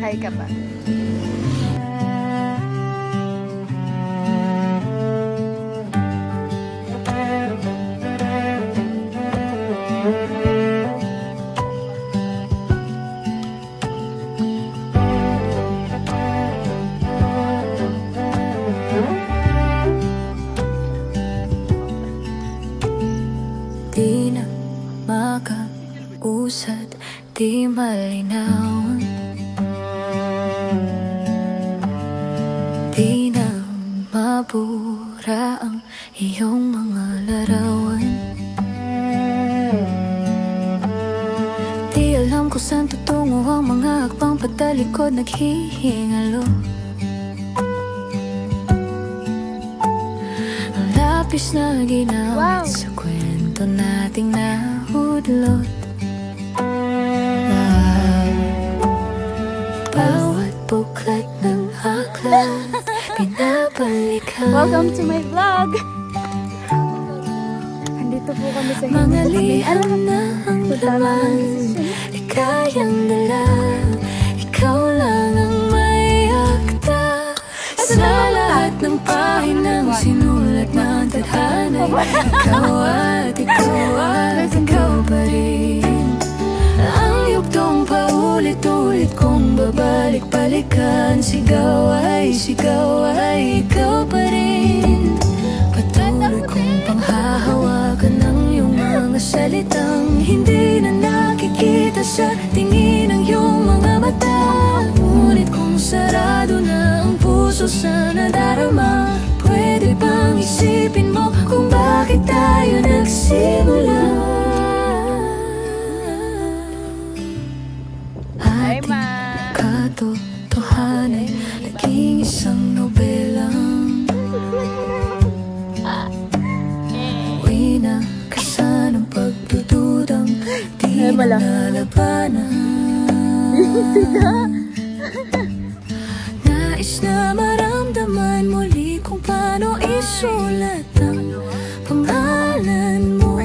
Hi ka ba? Di na makausad, di malinawan, di na mabura ang iyong mga larawan. Di alam kung saan tutungo ang mga hakbang patalikod, naghihingalo. Ang lapis na ginamit sa kwento nating nahudlot. Bawat buklat ng aklat pinabalikan. Welcome to my vlog! Andito po kami sa mga liam na ang laman, di kayang dala. Ikaw lang ang may akta sa lahat ng pahinang sinulat ng tadhana. Ikaw at ikaw at ikaw pa rin. Ang yugtong paulit-ulit kong babalik-balikan. Sigaw ay ikaw pa rin. Patuloy kong panghahawakan ng iyong mga salitang hindi na nakikita sa tingin ng iyong mga mata. Ngunit kung sarado na ang puso sa nadarama, pwede bang isipin mo kung bakit tayo nagsimula? Ating katotohanan naging isang nobelang uwi na kaysa ng pagdududang di na nalabanan. Nais na maramdaman muli kung paano isulat ang pangalan mo.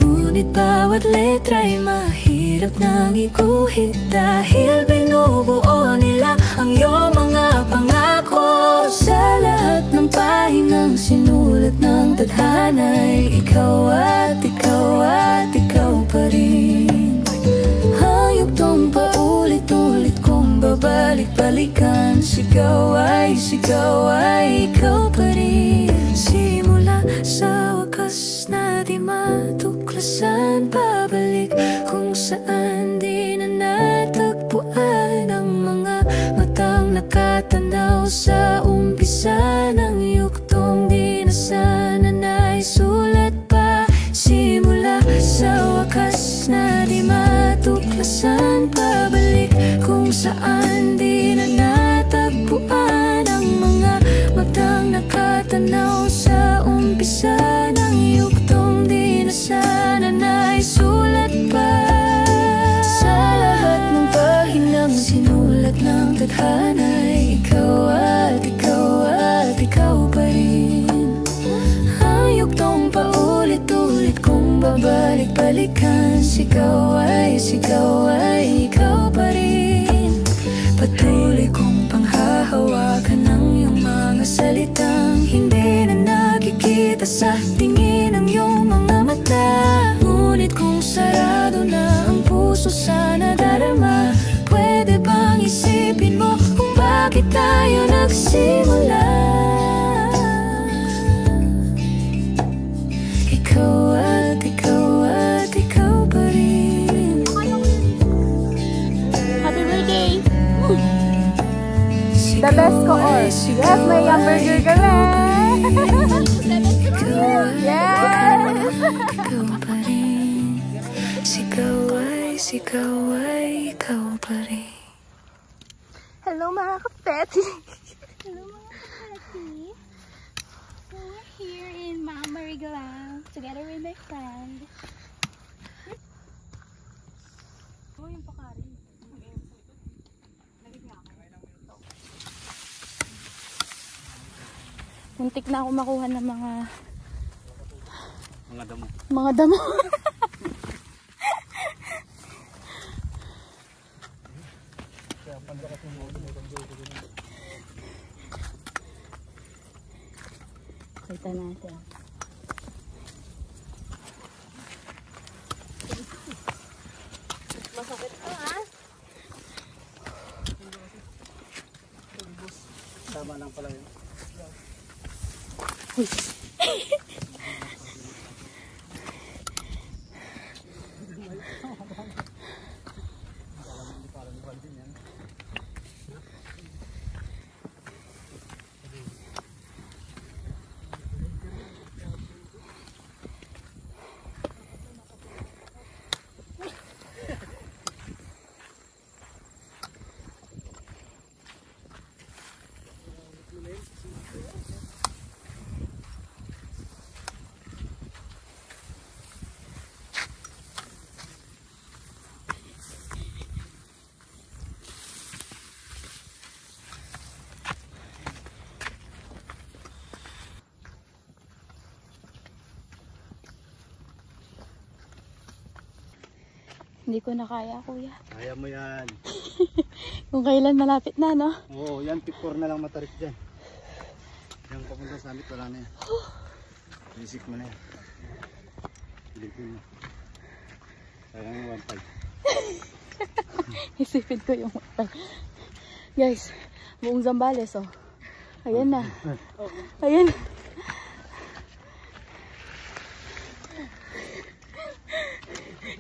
Ngunit bawat letra'y mahirap nang iguhit dahil binubuo nila ang iyong mga pangako. Sa lahat ng pahinang sinulat ng tadhana'y ikaw at ikaw pa rin. Ang yugtong paulit-ulit kong babalik-balikan. Sigaw ay ikaw pa rin. Simula sa wakas na di matuklasan, pabalik kung saan di na natagpuan ang mga matang nakatanaw sa umpisa ng yugtong di na sana naisulat pa. Simula sa wakas na di matuklasan, pabalik kung saan di na natagpuan ang mga matang nakatanaw sa umpisa ng yugtong di na sana naisulat pa. Sa lahat ng pahinang sinulat ng tadhana'y ikaw at ikaw pa rin. Ang yugtong paulit-ulit kong babalik-balikan. Sigaw ay ikaw pa rin. Patuloy kong panghahawakan ng iyong mga salitang hindi na nakikita sa tingin ng iyong mga mata. Ngunit kung sarado na ang puso sa nadarama, pwede bang isipin mo kung bakit tayo nagsimula? Ikaw at ikaw pa rin. Happy birthday! The best ko all. Yes, may hamburger kami! Yes! Ikaw pa rin. Sigaw ay ikaw pa rin. Hello mga kapeti! Hello mga kapatid! So we're here in Mount Marigalang together with my friend. Oh, yung pakari. Muntik na ako makuha ng mga damo. Mga damo. Kita natin. Masakit to, ha? Tama lang pala yun. Uy. Hindi ko na kaya, kuya. Kaya mo yan. Kung kailan malapit na, no? Oo, yan. Picture na lang matarik dyan. Yan papunta sa amit, wala na yan. Basic mo na yan. Pilipin mo. Kaya nga 1.5. Isipin ko yung guys, buong Zambales, oh. Ayan na. Ayan.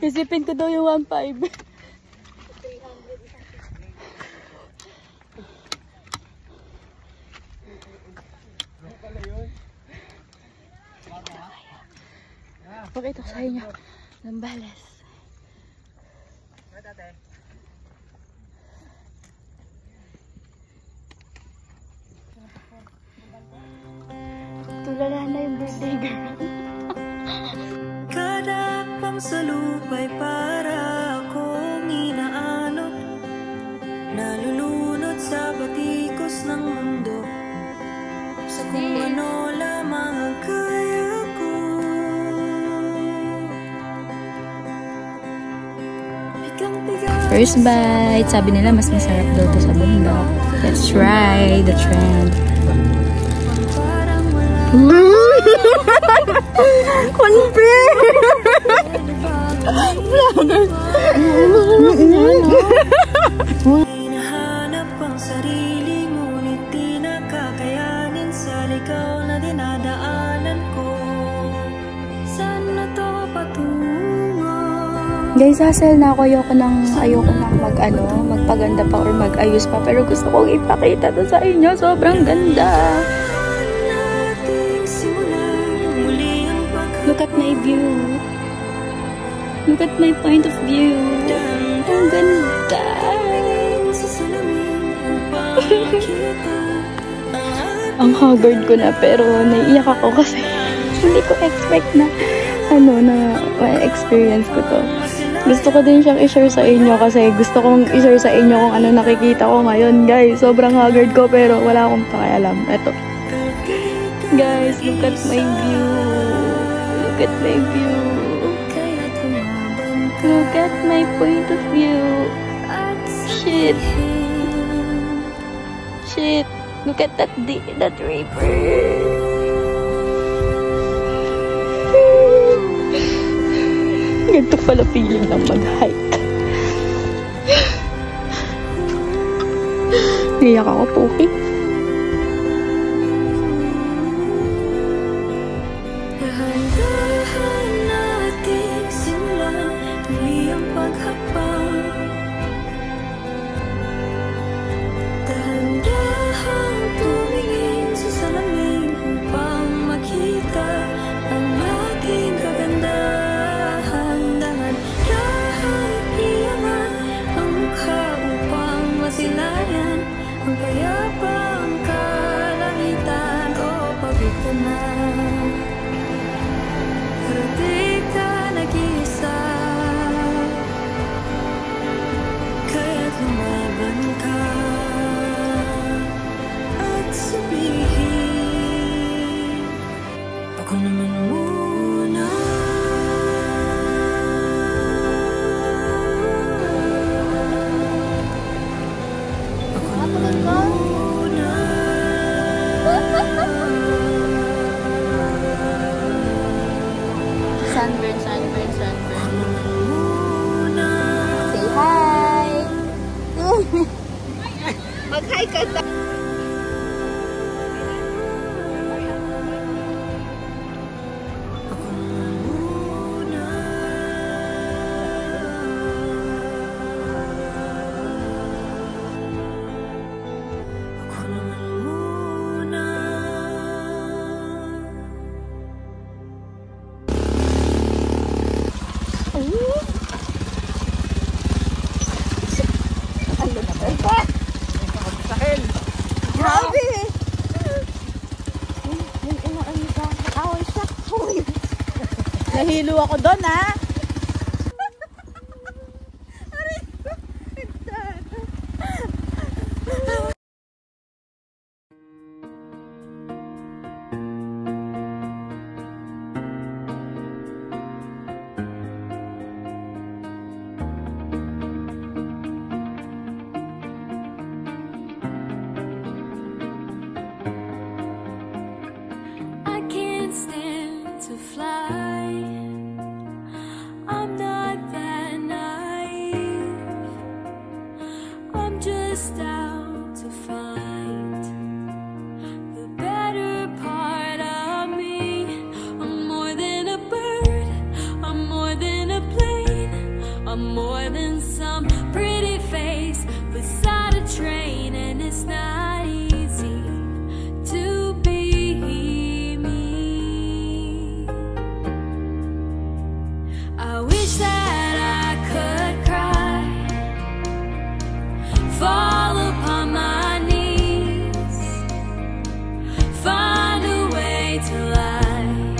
Isipin ko daw yung 1.5. Pakita ko sa inyo. Zambales. Tulala na yung birthday girl. Kada pangsalubay para akong inaanot, nalulunod sa batikos ng mundo, sa kung ano lamang ang kaya ko. First bite, sabi nila mas masarap daw to sa bundok. Let's try the trend. Hinahanap ang sarili, ngunit di nakakayanin sa ligaw na dinadaanan ko. Saan na to patungo? Guys, hassle na ako. Ayoko nang magpaganda pa or mag-ayos pa. Pero gusto kong ipakita to sa inyo. Sobrang ganda. Look at my view. Look at my point of view. Ang ganda. Ang haggard ko na pero naiiyak ako kasi hindi ko expect na experience ko to. Gusto ko din siyang i-share sa inyo kasi gusto kong i-share sa inyo kung ano nakikita ko ngayon, guys. Sobrang haggard ko pero wala akong pakialam. Eto. Guys, look at my view. Look at my view. Look at my point of view. Shit. Shit. Look at that river. Ganito pala feeling ng mag-hike. Iyak ako, Puki. Dahan-dahan natin simulan muli ang paghapang. Dahan-dahan tumingin sa salamin upang makita ang ating kagandahan. Dahan-dahan iangat ang mukha upang masilayan ang payapa. Mag-hi ka daw. Grabe! Nahilo ako doon, ha? I can't stand to fly. I'm not that naive. I'm just out to find the better part of me. I'm more than a bird, I'm more than a plane, I'm more than some pretty face beside a train, and it's not easy to be me. I wish that I could cry, fall upon my knees, find a way to lie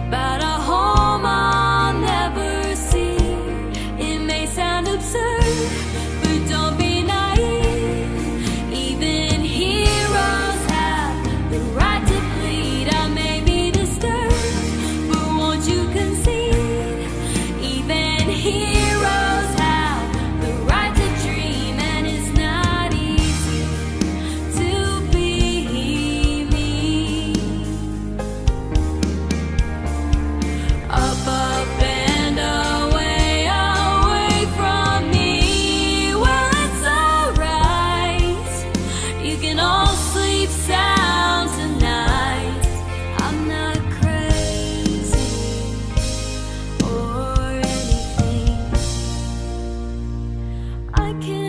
about a home I'll never see. It may sound absurd, but don't be naive. Even heroes have the right to bleed. I may be disturbed, but won't you concede? Even heroes have the right to dream, and it's not easy to be me. Up, up and away, away from me. Well, it's alright. You can all sleep sound tonight. I'm not crazy or anything. I can